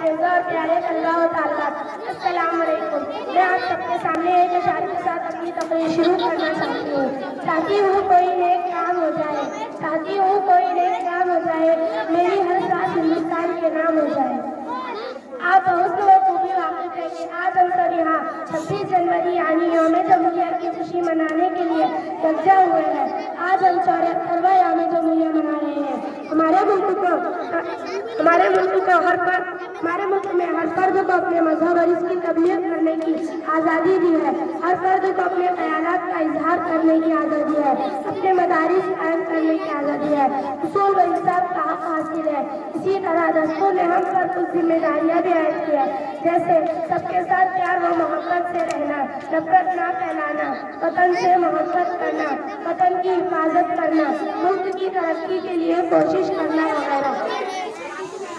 اعزاء اور پیارے طلباء و طالبات، السلام علیکم۔ میں آپ سب کے سامنے ایک اشعار کے ساتھ اپنی تقریر شروع کرنا چاہتی ہوں۔ چاہتی ہوں کوئی نیک کام ہو جائے، چاہتی ہوں کوئی نیک کام ہو جائے، میری ہر سانس ہندوستان کے نام ہو جائے۔ آپ حسن و خوبی واقف ہے کہ آج ہم سب یہاں 26 جنوری یعنی یوم جمہوریہ کی خوشی منانے کے لیے یکجا ہوئے ہیں۔ آج ہم 74واں یوم جمہوریہ منا رہے ہیں۔ ہمارے ملک میں ہر فرد کو اپنے مذہب اور اس کی تبلیغ کرنے کی آزادی دی ہے۔ ہر فرد کو اپنے خیالات کا اظہار کرنے کی آزادی ہے، اپنے مدارس قائم کرنے کی آزادی ہے، اصول و انصاف کا حق حاصل ہے۔ اسی طرح دستور نے ہم پر کچھ ذمہ داریاں بھی عائد کی ہیں، جیسے سب کے ساتھ پیار و محبت سے رہنا، نفرت نہ پھیلانا، وطن سے محبت کرنا، وطن کی حفاظت کرنا، ملک کی ترقی کے لیے کوشش کرنا وغیرہ۔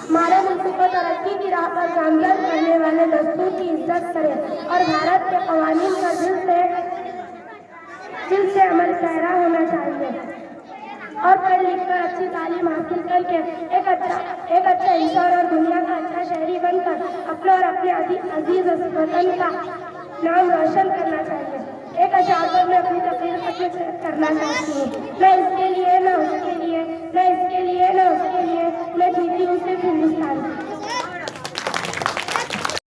ہمارے ملک کو ترقی کی راہ پر کامیاب کرنے والے دستور کی عزت کریں اور بھارت کے قوانین کا دل سے عمل پیرا ہونا چاہیے، اور پڑھ لکھ کر اچھی تعلیم حاصل کر کے ایک اچھا انسان اور دنیا کا اچھا شہری بن کر اپنا اور اپنے عزیز وطن کا نام روشن کرنا چاہیے۔ ایک اشعار پر میں اپنی تقریر ختم کرنا چاہتی ہوں۔ نہ اس کے لیے، نہ اس کے لیے، نہ اس کے لیے، نہ اس کے لیے، میں جیتی ہوں صرف ہندوستان کی۔